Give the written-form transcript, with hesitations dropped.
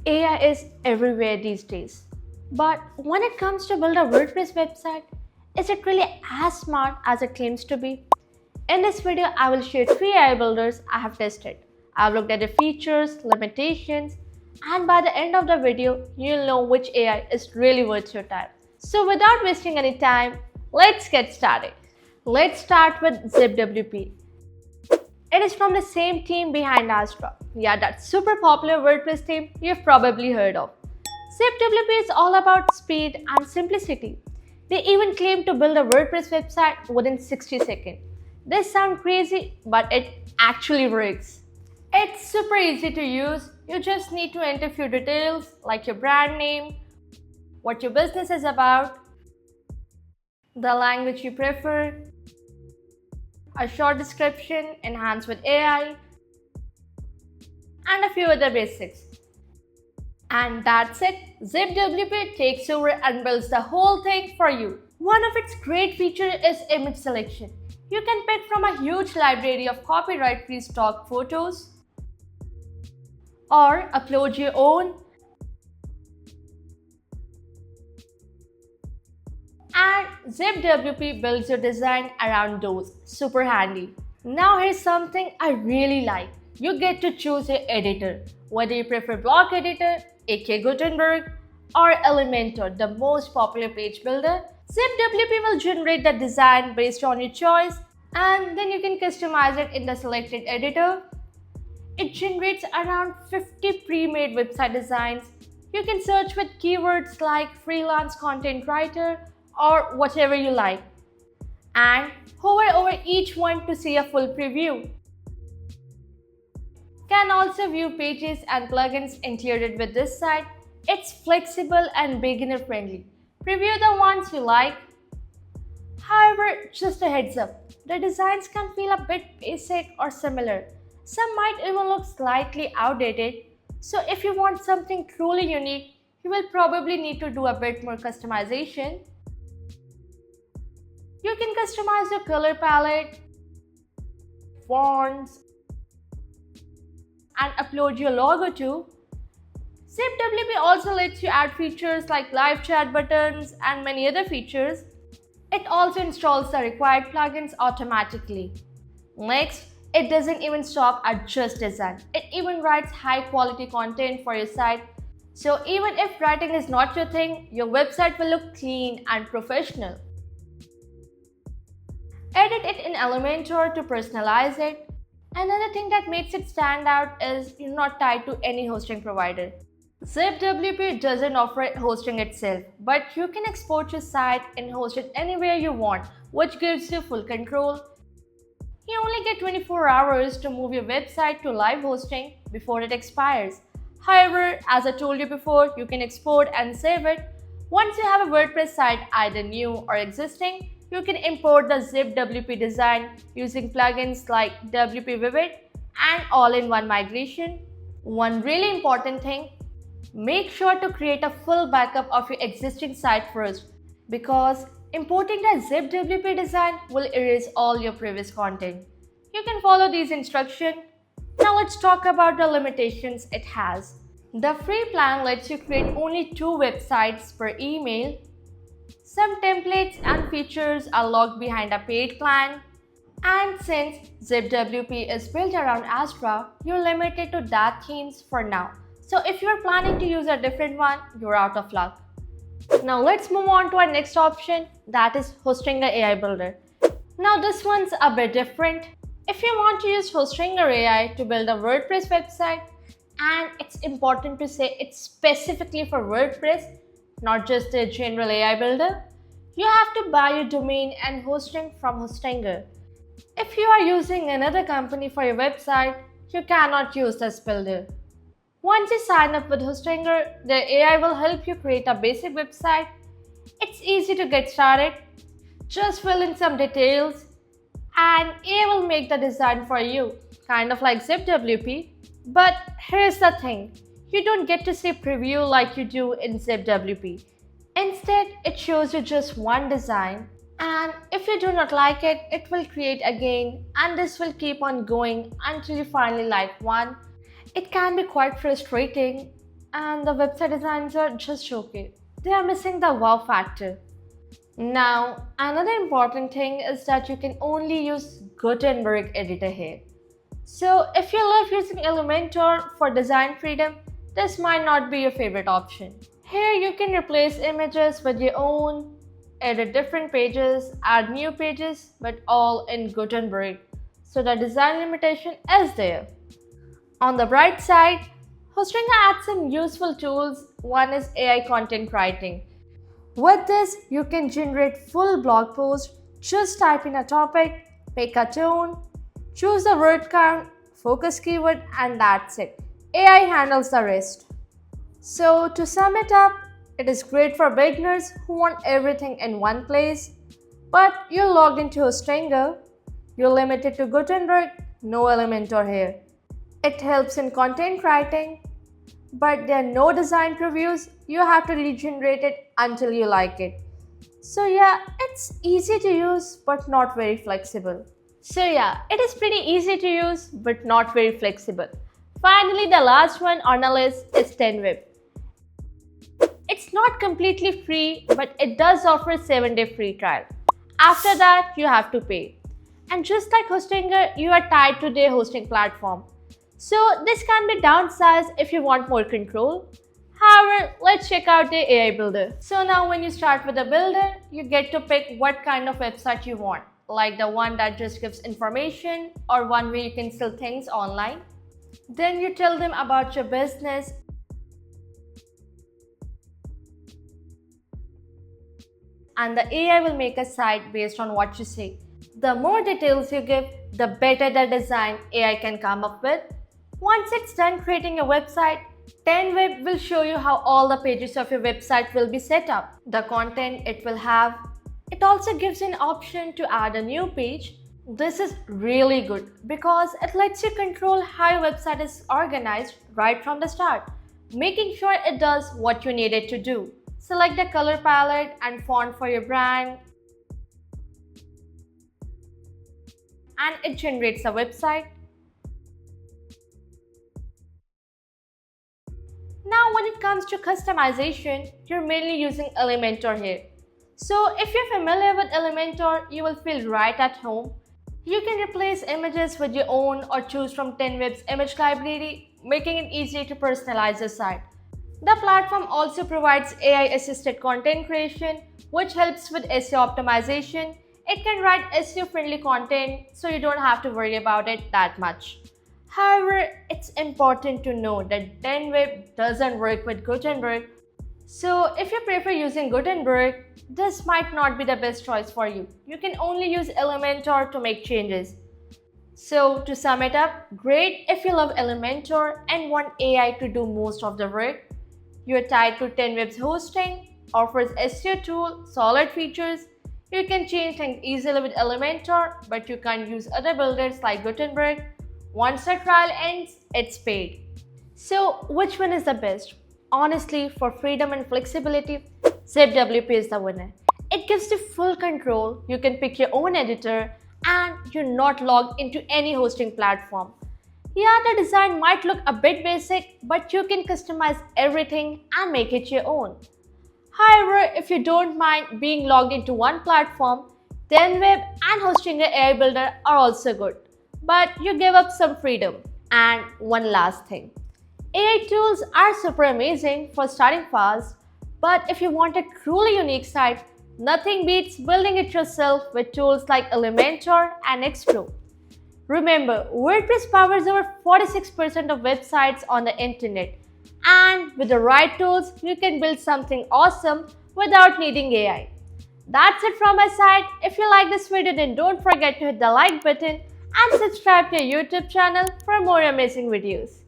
AI is everywhere these days. But when it comes to build a WordPress website, is it really as smart as it claims to be? In this video, I will share 3 AI builders I have tested. I've looked at the features, limitations, and by the end of the video, you'll know which AI is really worth your time. So without wasting any time, let's get started. Let's start with ZipWP. It is from the same team behind Astra. Yeah, that super popular WordPress theme you've probably heard of. ZipWP is all about speed and simplicity. They even claim to build a WordPress website within 60 seconds. This sounds crazy, but it actually works. It's super easy to use. You just need to enter few details like your brand name, what your business is about, the language you prefer, a short description enhanced with AI, and a few other basics. And that's it. ZipWP takes over and builds the whole thing for you. One of its great features is image selection. You can pick from a huge library of copyright-free stock photos or upload your own. And ZipWP builds your design around those. Super handy. Now here's something I really like. You get to choose your editor. Whether you prefer Block Editor, AK Gutenberg, or Elementor, the most popular page builder, ZipWP will generate the design based on your choice and then you can customize it in the selected editor. It generates around 50 pre-made website designs. You can search with keywords like freelance content writer or whatever you like, and hover over each one to see a full preview. Can also view pages and plugins included with this site. It's flexible and beginner friendly. Preview the ones you like. However, just a heads up, the designs can feel a bit basic or similar. Some might even look slightly outdated. So if you want something truly unique, you will probably need to do a bit more customization. You can customize your color palette, fonts, and upload your logo too. ZipWP also lets you add features like live chat buttons and many other features. It also installs the required plugins automatically. Next, it doesn't even stop at just design. It even writes high quality content for your site. So even if writing is not your thing, your website will look clean and professional. Edit it in Elementor to personalize it. Another thing that makes it stand out is you're not tied to any hosting provider. ZipWP doesn't offer hosting itself, but you can export your site and host it anywhere you want, which gives you full control. You only get 24 hours to move your website to live hosting before it expires. However, as I told you before, you can export and save it. Once you have a WordPress site, either new or existing, you can import the ZipWP design using plugins like WP Vivid and all-in-one migration. One really important thing, make sure to create a full backup of your existing site first because importing the ZipWP design will erase all your previous content. You can follow these instructions. Now let's talk about the limitations it has. The free plan lets you create only 2 websites per email. Some templates and features are locked behind a paid plan. And since ZipWP is built around Astra, you're limited to that themes for now. So if you're planning to use a different one, you're out of luck. Now let's move on to our next option, that is Hostinger AI Builder. Now this one's a bit different. If you want to use Hostinger AI to build a WordPress website, and it's important to say it's specifically for WordPress, not just a general AI builder, you have to buy your domain and hosting from Hostinger. If you are using another company for your website, you cannot use this builder. Once you sign up with Hostinger, the AI will help you create a basic website. It's easy to get started. Just fill in some details and AI will make the design for you, kind of like ZipWP. But here's the thing, you don't get to see preview like you do in ZipWP. Instead, it shows you just one design, and if you do not like it, it will create again, and this will keep on going until you finally like one. It can be quite frustrating, and the website designs are just okay. They are missing the wow factor. Now, another important thing is that you can only use Gutenberg editor here. So, if you love using Elementor for design freedom, this might not be your favorite option. Here, you can replace images with your own, edit different pages, add new pages, but all in Gutenberg. So, the design limitation is there. On the bright side, Hostinger adds some useful tools. One is AI content writing. With this, you can generate full blog posts. Just type in a topic, pick a tone, choose the word count, focus keyword, and that's it. AI handles the rest. So, to sum it up, it is great for beginners who want everything in one place. But you're logged into Hostinger, you're limited to Gutenberg, no Elementor here. It helps in content writing, but there are no design previews. You have to regenerate it until you like it. So yeah, it's easy to use but not very flexible. So yeah, it is pretty easy to use but not very flexible. Finally, the last one on the list is 10web. It's not completely free, but it does offer a 7-day free trial. After that, you have to pay. And just like Hostinger, you are tied to their hosting platform. So this can be downsized if you want more control. However, let's check out the AI builder. So now when you start with the builder, you get to pick what kind of website you want, like the one that just gives information or one where you can sell things online. Then you tell them about your business and the AI will make a site based on what you say. The more details you give, the better the design AI can come up with. Once it's done creating a website, 10web will show you how all the pages of your website will be set up, the content it will have. It also gives you an option to add a new page. This is really good because it lets you control how your website is organized right from the start, making sure it does what you need it to do. Select the color palette and font for your brand, and it generates a website. Now when it comes to customization, you're mainly using Elementor here. So if you're familiar with Elementor, you will feel right at home. You can replace images with your own or choose from 10web's image library, making it easier to personalize your site. The platform also provides AI-assisted content creation, which helps with SEO optimization. It can write SEO-friendly content, so you don't have to worry about it that much. However, it's important to know that 10web doesn't work with Gutenberg. So if you prefer using Gutenberg, this might not be the best choice for you. You can only use Elementor to make changes. So to sum it up, great if you love Elementor and want AI to do most of the work. You're tied to 10web's hosting, offers SEO tool, solid features. You can change things easily with Elementor, but you can't use other builders like Gutenberg. Once the trial ends, it's paid. So which one is the best? Honestly, for freedom and flexibility, ZipWP is the winner. It gives you full control, you can pick your own editor, and you're not logged into any hosting platform. Yeah, the design might look a bit basic, but you can customize everything and make it your own. However, if you don't mind being logged into one platform, 10web and Hostinger AI Builder are also good, but you give up some freedom. And one last thing, AI tools are super amazing for starting fast, but if you want a truly unique site, nothing beats building it yourself with tools like Elementor and Xpro. Remember, WordPress powers over 46% of websites on the internet, and with the right tools, you can build something awesome without needing AI. That's it from my side. If you like this video, then don't forget to hit the like button and subscribe to our YouTube channel for more amazing videos.